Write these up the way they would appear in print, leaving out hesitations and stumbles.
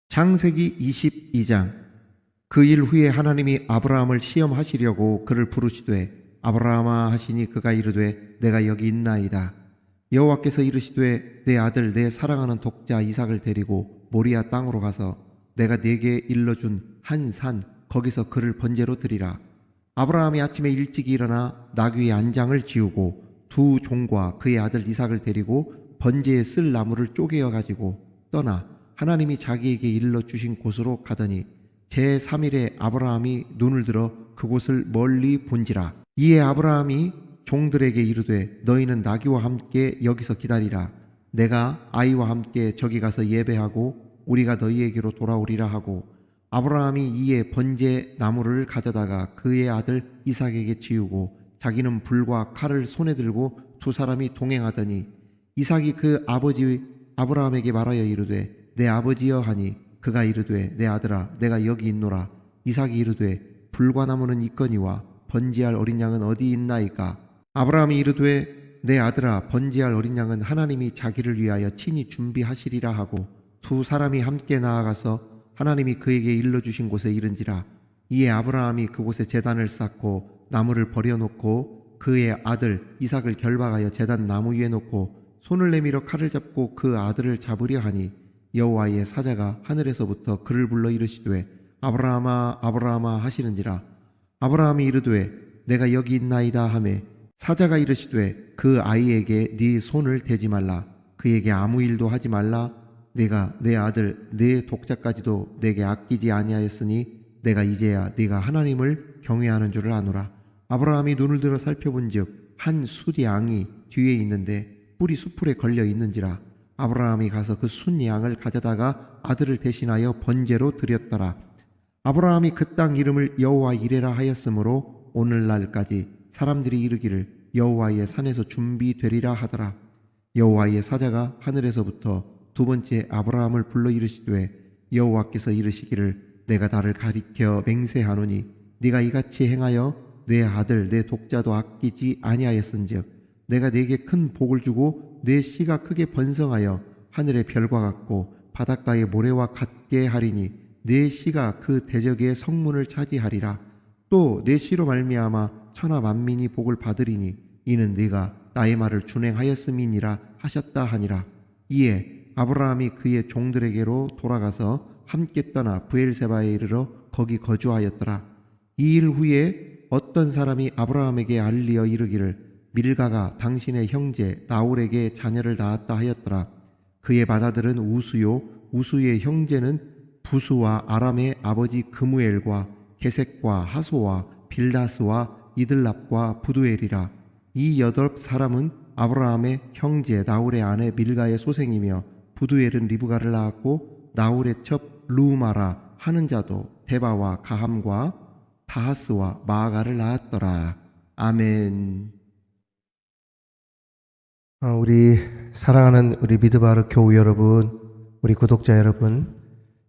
창세기 22장. 그 일 후에 하나님이 아브라함을 시험하시려고 그를 부르시되 아브라함아 하시니 그가 이르되 내가 여기 있나이다. 여호와께서 이르시되 내 아들 내 사랑하는 독자 이삭을 데리고 모리아 땅으로 가서 내가 네게 일러준 한 산 거기서 그를 번제로 드리라. 아브라함이 아침에 일찍 일어나 나귀의 안장을 지우고 두 종과 그의 아들 이삭을 데리고 번제에 쓸 나무를 쪼개어 가지고 떠나 하나님이 자기에게 일러 주신 곳으로 가더니 제3일에 아브라함이 눈을 들어 그곳을 멀리 본지라. 이에 아브라함이 종들에게 이르되 너희는 나귀와 함께 여기서 기다리라. 내가 아이와 함께 저기 가서 예배하고 우리가 너희에게로 돌아오리라 하고, 아브라함이 이에 번제 나무를 가져다가 그의 아들 이삭에게 지우고 자기는 불과 칼을 손에 들고 두 사람이 동행하더니 이삭이 그 아버지 아브라함에게 말하여 이르되 내 아버지여 하니 그가 이르되 내 아들아 내가 여기 있노라. 이삭이 이르되 불과 나무는 있거니와 번제할 어린 양은 어디 있나이까. 아브라함이 이르되 내 아들아 번제할 어린 양은 하나님이 자기를 위하여 친히 준비하시리라 하고 두 사람이 함께 나아가서 하나님이 그에게 일러주신 곳에 이른지라. 이에 아브라함이 그곳에 제단을 쌓고 나무를 버려놓고 그의 아들 이삭을 결박하여 제단 나무 위에 놓고 손을 내밀어 칼을 잡고 그 아들을 잡으려 하니 여호와의 사자가 하늘에서부터 그를 불러 이르시되 아브라함아 아브라함아 하시는지라. 아브라함이 이르되 내가 여기 있나이다 하매 사자가 이르시되 그 아이에게 네 손을 대지 말라. 그에게 아무 일도 하지 말라. 내가 내 아들 내 독자까지도 내게 아끼지 아니하였으니 내가 이제야 네가 하나님을 경외하는 줄을 아노라. 아브라함이 눈을 들어 살펴본즉 한 숫양이 뒤에 있는데 뿔이 수풀에 걸려 있는지라. 아브라함이 가서 그 순양을 가져다가 아들을 대신하여 번제로 드렸더라. 아브라함이 그 땅 이름을 여호와 이레라 하였으므로 오늘날까지 사람들이 이르기를 여호와의 산에서 준비되리라 하더라. 여호와의 사자가 하늘에서부터 두 번째 아브라함을 불러 이르시되 여호와께서 이르시기를 내가 나를 가리켜 맹세하노니 네가 이같이 행하여 내 아들 내 독자도 아끼지 아니하였은즉 내가 네게 큰 복을 주고 내 씨가 크게 번성하여 하늘의 별과 같고 바닷가의 모래와 같게 하리니 내 씨가 그 대적의 성문을 차지하리라. 또 내 씨로 말미암아 천하 만민이 복을 받으리니 이는 네가 나의 말을 준행하였음이니라 하셨다 하니라. 이에 아브라함이 그의 종들에게로 돌아가서 함께 떠나 브엘세바에 이르러 거기 거주하였더라. 이 일 후에 어떤 사람이 아브라함에게 알리어 이르기를 밀가가 당신의 형제 나홀에게 자녀를 낳았다 하였더라. 그의 맏아들은 우수요 우수의 형제는 부수와 아람의 아버지 그무엘과 게색과 하소와 빌다스와 이들랍과 부두엘이라. 이 8사람은 아브라함의 형제 나홀의 아내 밀가의 소생이며 부두엘은 리브가를 낳았고 나홀의 첩 루마라 하는 자도 데바와 가함과 다하스와 마아가를 낳았더라. 아멘. 우리 사랑하는 우리 미드바르 교우 여러분, 우리 구독자 여러분,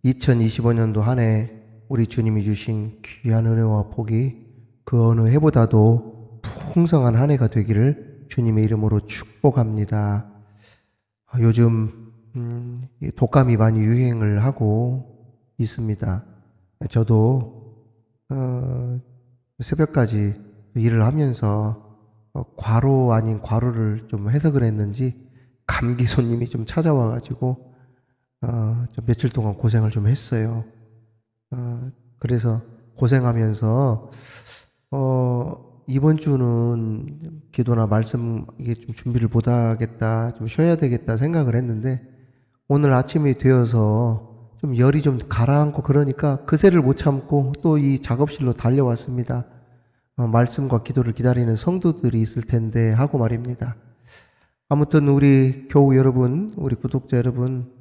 2025년도 한 해 우리 주님이 주신 귀한 은혜와 복이 그 어느 해보다도 풍성한 한 해가 되기를 주님의 이름으로 축복합니다. 요즘 독감이 많이 유행을 하고 있습니다. 저도 새벽까지 일을 하면서 과로 아닌 과로를 좀 해석을 했는지 감기 손님이 좀 찾아와가지고 좀 며칠 동안 고생을 좀 했어요. 그래서 고생하면서 이번 주는 기도나 말씀 이게 좀 준비를 못하겠다, 좀 쉬어야 되겠다 생각을 했는데 오늘 아침이 되어서 좀 열이 좀 가라앉고 그러니까 그새를 못 참고 또 이 작업실로 달려왔습니다. 말씀과 기도를 기다리는 성도들이 있을 텐데 하고 말입니다. 아무튼 우리 교우 여러분, 우리 구독자 여러분,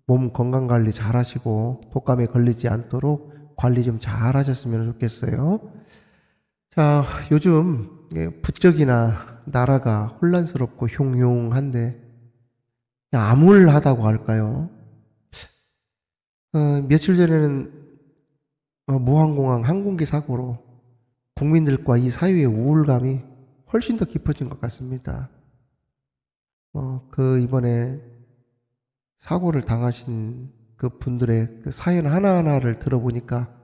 몸 건강관리 잘 하시고 독감에 걸리지 않도록 관리 좀 잘 하셨으면 좋겠어요. 자, 요즘 부쩍이나 나라가 혼란스럽고 흉흉한데 암울하다고 할까요? 며칠 전에는 무항공항 항공기 사고로 국민들과 이 사회의 우울감이 훨씬 더 깊어진 것 같습니다. 이번에 사고를 당하신 그 분들의 그 사연 하나하나를 들어보니까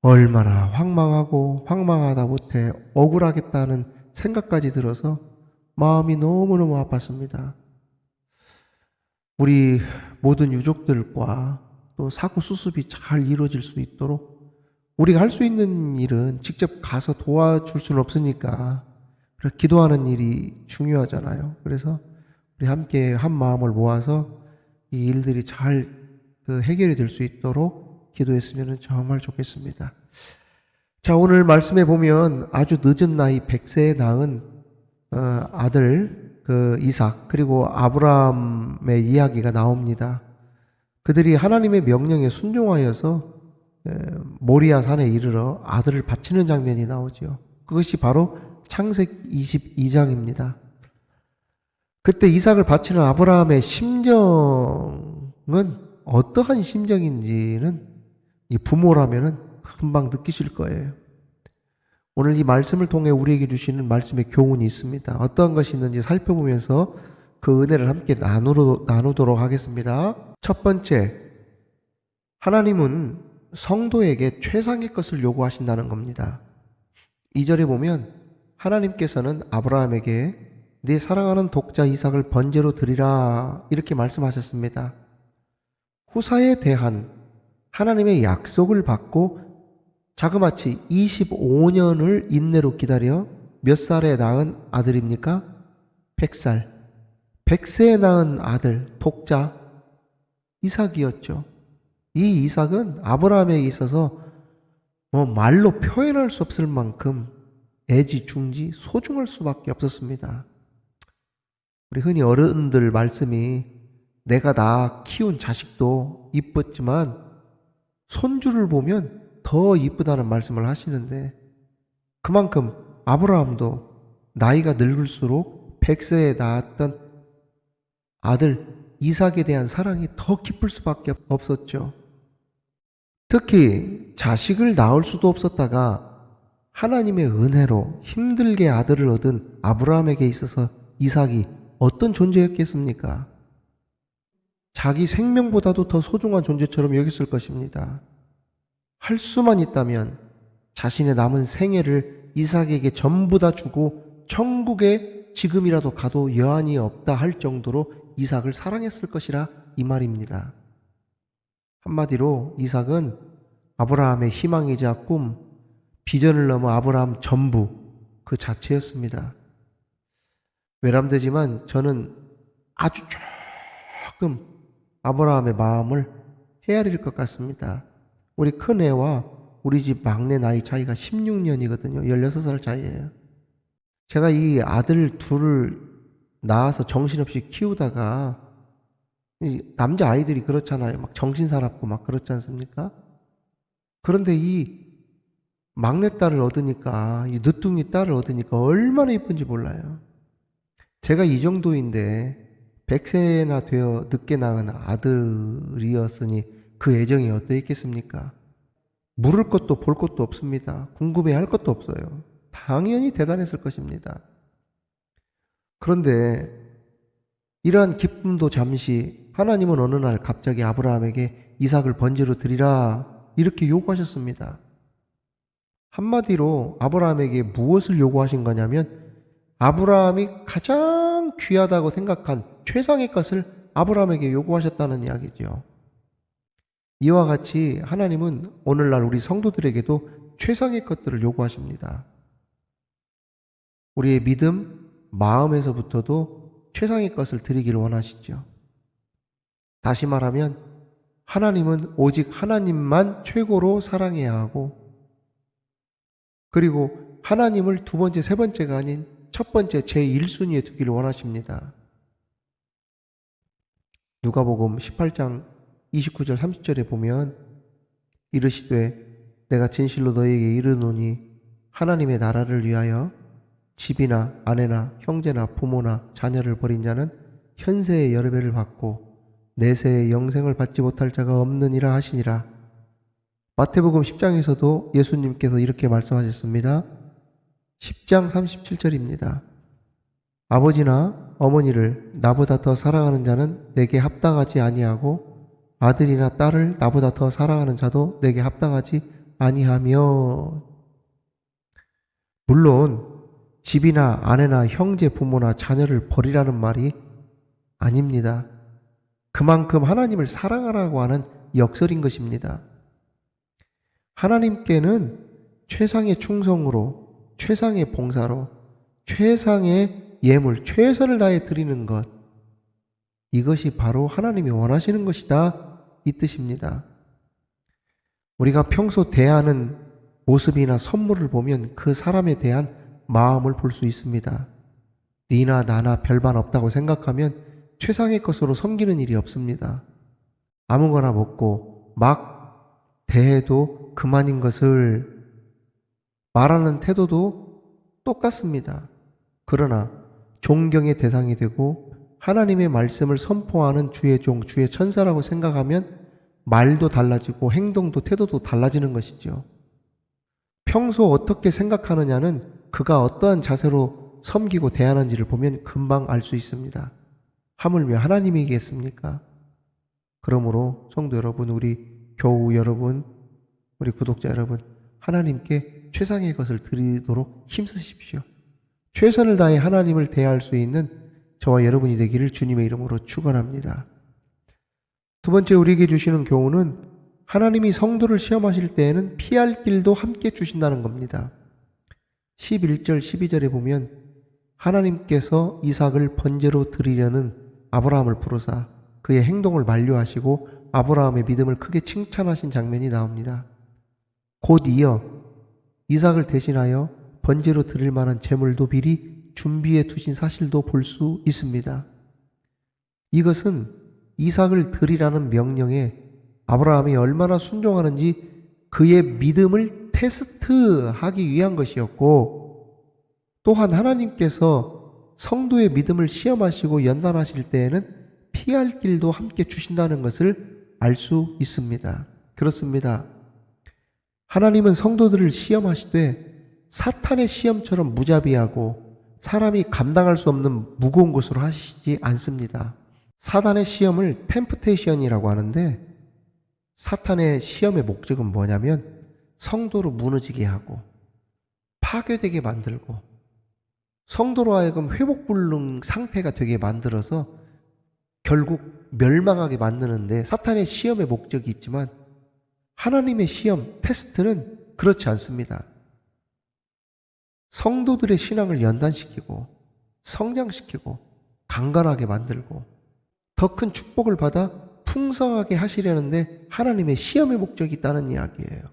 얼마나 황망하고 황망하다 못해 억울하겠다는 생각까지 들어서 마음이 너무너무 아팠습니다. 우리 모든 유족들과 또 사고 수습이 잘 이루어질 수 있도록 우리가 할 수 있는 일은 직접 가서 도와줄 수는 없으니까 기도하는 일이 중요하잖아요. 그래서 우리 함께 한 마음을 모아서 이 일들이 잘 해결이 될 수 있도록 기도했으면 정말 좋겠습니다. 자, 오늘 말씀에 보면 아주 늦은 나이 100세에 낳은 아들 이삭 그리고 아브라함의 이야기가 나옵니다. 그들이 하나님의 명령에 순종하여서 모리아 산에 이르러 아들을 바치는 장면이 나오죠. 그것이 바로 창세기 22장입니다. 그때 이삭을 바치는 아브라함의 심정은 어떠한 심정인지는 이 부모라면은 금방 느끼실 거예요. 오늘 이 말씀을 통해 우리에게 주시는 말씀의 교훈이 있습니다. 어떠한 것이 있는지 살펴보면서 그 은혜를 함께 나누도록 하겠습니다. 첫 번째, 하나님은 성도에게 최상의 것을 요구하신다는 겁니다. 2절에 보면 하나님께서는 아브라함에게 네 사랑하는 독자 이삭을 번제로 드리라 이렇게 말씀하셨습니다. 후사에 대한 하나님의 약속을 받고 자그마치 25년을 인내로 기다려 몇 살에 낳은 아들입니까? 100살. 100세에 낳은 아들, 독자 이삭이었죠. 이 이삭은 아브라함에게 있어서 말로 표현할 수 없을 만큼 애지중지 소중할 수밖에 없었습니다. 우리 흔히 어른들 말씀이 내가 나 키운 자식도 이뻤지만 손주를 보면 더 이쁘다는 말씀을 하시는데 그만큼 아브라함도 나이가 늙을수록 100세에 낳았던 아들 이삭에 대한 사랑이 더 깊을 수밖에 없었죠. 특히 자식을 낳을 수도 없었다가 하나님의 은혜로 힘들게 아들을 얻은 아브라함에게 있어서 이삭이 어떤 존재였겠습니까? 자기 생명보다도 더 소중한 존재처럼 여겼을 것입니다. 할 수만 있다면 자신의 남은 생애를 이삭에게 전부 다 주고 천국에 지금이라도 가도 여한이 없다 할 정도로 이삭을 사랑했을 것이라 이 말입니다. 한마디로 이삭은 아브라함의 희망이자 꿈, 비전을 넘어 아브라함 전부 그 자체였습니다. 외람되지만 저는 아주 조금 아브라함의 마음을 헤아릴 것 같습니다. 우리 큰애와 우리 집 막내 나이 차이가 16년이거든요. 16살 차이예요. 제가 이 아들 둘을 낳아서 정신없이 키우다가 남자 아이들이 그렇잖아요. 막 정신사납고 막 그렇지 않습니까? 그런데 이 막내딸을 얻으니까, 이 늦둥이 딸을 얻으니까 얼마나 이쁜지 몰라요. 제가 이 정도인데 100세나 되어 늦게 낳은 아들이었으니 그 애정이 어떠했겠습니까? 물을 것도 볼 것도 없습니다. 궁금해할 것도 없어요. 당연히 대단했을 것입니다. 그런데 이러한 기쁨도 잠시 하나님은 어느 날 갑자기 아브라함에게 이삭을 번제로 드리라 이렇게 요구하셨습니다. 한마디로 아브라함에게 무엇을 요구하신 거냐면 아브라함이 가장 귀하다고 생각한 최상의 것을 아브라함에게 요구하셨다는 이야기죠. 이와 같이 하나님은 오늘날 우리 성도들에게도 최상의 것들을 요구하십니다. 우리의 믿음, 마음에서부터도 최상의 것을 드리기를 원하시죠. 다시 말하면 하나님은 오직 하나님만 최고로 사랑해야 하고 그리고 하나님을 두 번째, 세 번째가 아닌 첫 번째 제1순위에 두기를 원하십니다. 누가복음 18장 29절 30절에 보면 이르시되 내가 진실로 너희에게 이르노니 하나님의 나라를 위하여 집이나 아내나 형제나 부모나 자녀를 버린 자는 현세의 여러 배를 받고 내세의 영생을 받지 못할 자가 없느니라 하시니라. 마태복음 10장에서도 예수님께서 이렇게 말씀하셨습니다. 10장 37절입니다. 아버지나 어머니를 나보다 더 사랑하는 자는 내게 합당하지 아니하고 아들이나 딸을 나보다 더 사랑하는 자도 내게 합당하지 아니하며. 물론 집이나 아내나 형제 부모나 자녀를 버리라는 말이 아닙니다. 그만큼 하나님을 사랑하라고 하는 역설인 것입니다. 하나님께는 최상의 충성으로, 최상의 봉사로, 최상의 예물, 최선을 다해 드리는 것, 이것이 바로 하나님이 원하시는 것이다, 이 뜻입니다. 우리가 평소 대하는 모습이나 선물을 보면 그 사람에 대한 마음을 볼 수 있습니다. 니나 나나 별반 없다고 생각하면 최상의 것으로 섬기는 일이 없습니다. 아무거나 먹고 막 대해도 그만인 것을 말하는 태도도 똑같습니다. 그러나 존경의 대상이 되고 하나님의 말씀을 선포하는 주의 종, 주의 천사라고 생각하면 말도 달라지고 행동도 태도도 달라지는 것이죠. 평소 어떻게 생각하느냐는 그가 어떠한 자세로 섬기고 대하는지를 보면 금방 알 수 있습니다. 하물며 하나님이겠습니까? 그러므로 성도 여러분, 우리 교우 여러분, 우리 구독자 여러분, 하나님께 최상의 것을 드리도록 힘쓰십시오. 최선을 다해 하나님을 대할 수 있는 저와 여러분이 되기를 주님의 이름으로 축원합니다. 두 번째 우리에게 주시는 교훈은 하나님이 성도를 시험하실 때에는 피할 길도 함께 주신다는 겁니다. 11절 12절에 보면 하나님께서 이삭을 번제로 드리려는 아브라함을 부르사 그의 행동을 만류하시고 아브라함의 믿음을 크게 칭찬하신 장면이 나옵니다. 곧 이어 이삭을 대신하여 번제로 드릴 만한 제물도 미리 준비해 두신 사실도 볼 수 있습니다. 이것은 이삭을 드리라는 명령에 아브라함이 얼마나 순종하는지 그의 믿음을 테스트하기 위한 것이었고, 또한 하나님께서 성도의 믿음을 시험하시고 연단하실 때에는 피할 길도 함께 주신다는 것을 알 수 있습니다. 그렇습니다. 하나님은 성도들을 시험하시되 사탄의 시험처럼 무자비하고 사람이 감당할 수 없는 무거운 것으로 하시지 않습니다. 사탄의 시험을 템프테이션이라고 하는데, 사탄의 시험의 목적은 뭐냐면 성도로 무너지게 하고 파괴되게 만들고 성도로 하여금 회복불능 상태가 되게 만들어서 결국 멸망하게 만드는데 사탄의 시험의 목적이 있지만, 하나님의 시험, 테스트는 그렇지 않습니다. 성도들의 신앙을 연단시키고 성장시키고 강건하게 만들고 더 큰 축복을 받아 풍성하게 하시려는데 하나님의 시험의 목적이 있다는 이야기예요.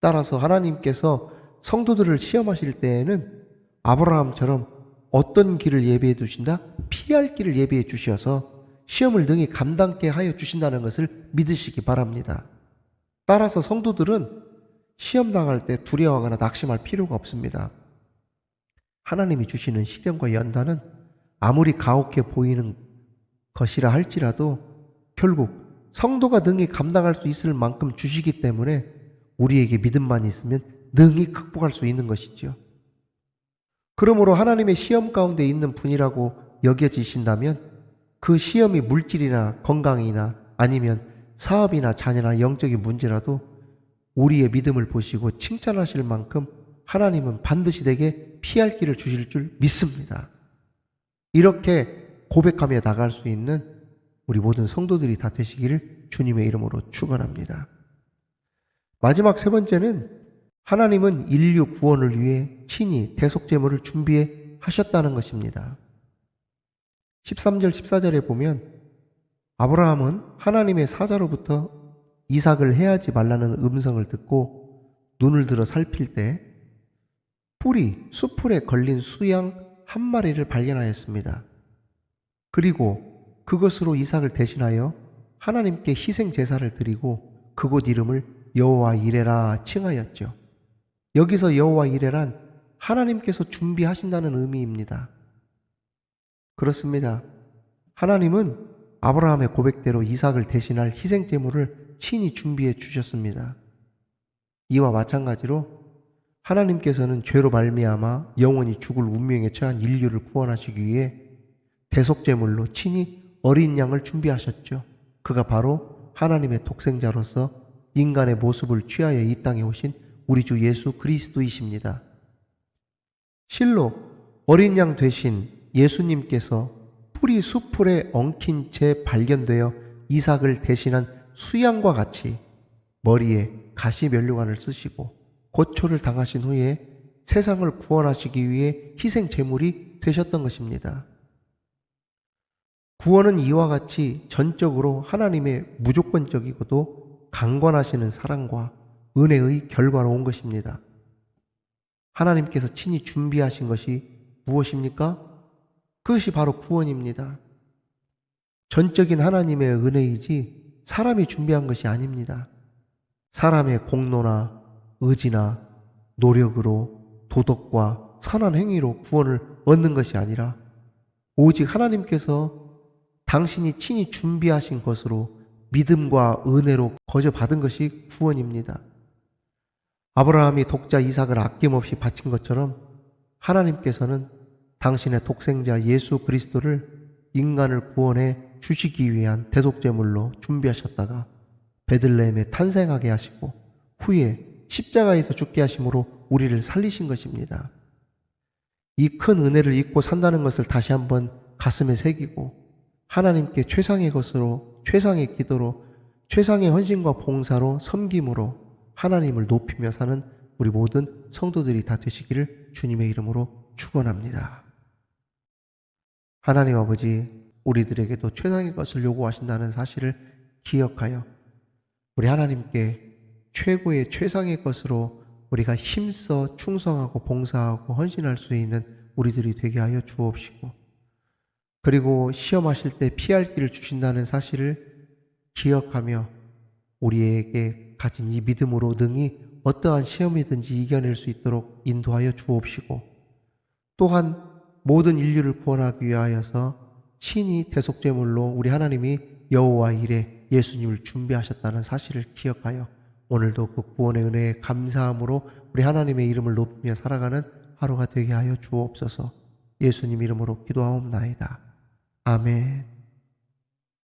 따라서 하나님께서 성도들을 시험하실 때에는 아브라함처럼 어떤 길을 예비해 두신다? 피할 길을 예비해 주셔서 시험을 능히 감당케 하여 주신다는 것을 믿으시기 바랍니다. 따라서 성도들은 시험당할 때 두려워하거나 낙심할 필요가 없습니다. 하나님이 주시는 시련과 연단은 아무리 가혹해 보이는 것이라 할지라도 결국 성도가 능히 감당할 수 있을 만큼 주시기 때문에 우리에게 믿음만 있으면 능히 극복할 수 있는 것이죠. 그러므로 하나님의 시험 가운데 있는 분이라고 여겨지신다면 그 시험이 물질이나 건강이나 아니면 사업이나 자녀나 영적인 문제라도 우리의 믿음을 보시고 칭찬하실 만큼 하나님은 반드시 내게 피할 길을 주실 줄 믿습니다. 이렇게 고백하며 나갈 수 있는 우리 모든 성도들이 다 되시기를 주님의 이름으로 축원합니다. 마지막 세 번째는 하나님은 인류 구원을 위해 친히 대속제물을 준비해 하셨다는 것입니다. 13절 14절에 보면 아브라함은 하나님의 사자로부터 이삭을 해하지 말라는 음성을 듣고 눈을 들어 살필 때 뿔이 수풀에 걸린 수양 한 마리를 발견하였습니다. 그리고 그것으로 이삭을 대신하여 하나님께 희생 제사를 드리고 그곳 이름을 여호와 이레라 칭하였죠. 여기서 여호와 이레란 하나님께서 준비하신다는 의미입니다. 그렇습니다. 하나님은 아브라함의 고백대로 이삭을 대신할 희생 제물을 친히 준비해 주셨습니다. 이와 마찬가지로 하나님께서는 죄로 말미암아 영원히 죽을 운명에 처한 인류를 구원하시기 위해 대속제물로 친히 어린 양을 준비하셨죠. 그가 바로 하나님의 독생자로서 인간의 모습을 취하여 이 땅에 오신 우리 주 예수 그리스도이십니다. 실로 어린 양 되신 예수님께서 풀이 수풀에 엉킨 채 발견되어 이삭을 대신한 수양과 같이 머리에 가시면류관을 쓰시고 고초를 당하신 후에 세상을 구원하시기 위해 희생 제물이 되셨던 것입니다. 구원은 이와 같이 전적으로 하나님의 무조건적이고도 강권하시는 사랑과 은혜의 결과로 온 것입니다. 하나님께서 친히 준비하신 것이 무엇입니까? 그것이 바로 구원입니다. 전적인 하나님의 은혜이지 사람이 준비한 것이 아닙니다. 사람의 공로나 의지나 노력으로 도덕과 선한 행위로 구원을 얻는 것이 아니라 오직 하나님께서 당신이 친히 준비하신 것으로 믿음과 은혜로 거저 받은 것이 구원입니다. 아브라함이 독자 이삭을 아낌없이 바친 것처럼 하나님께서는 당신의 독생자 예수 그리스도를 인간을 구원해 주시기 위한 대속제물로 준비하셨다가 베들레헴에 탄생하게 하시고 후에 십자가에서 죽게 하심으로 우리를 살리신 것입니다. 이 큰 은혜를 잊고 산다는 것을 다시 한번 가슴에 새기고 하나님께 최상의 것으로, 최상의 기도로, 최상의 헌신과 봉사로, 섬김으로 하나님을 높이며 사는 우리 모든 성도들이 다 되시기를 주님의 이름으로 축원합니다. 하나님 아버지, 우리들에게도 최상의 것을 요구하신다는 사실을 기억하여 우리 하나님께 최고의 최상의 것으로 우리가 힘써 충성하고 봉사하고 헌신할 수 있는 우리들이 되게 하여 주옵시고, 그리고 시험하실 때 피할 길을 주신다는 사실을 기억하며 우리에게 가진 이 믿음으로 능히 어떠한 시험이든지 이겨낼 수 있도록 인도하여 주옵시고, 또한 모든 인류를 구원하기 위하여서 친히 대속제물로 우리 하나님이 여호와 이레 예수님을 준비하셨다는 사실을 기억하여 오늘도 그 구원의 은혜에 감사함으로 우리 하나님의 이름을 높이며 살아가는 하루가 되게 하여 주옵소서. 예수님 이름으로 기도하옵나이다. 아멘.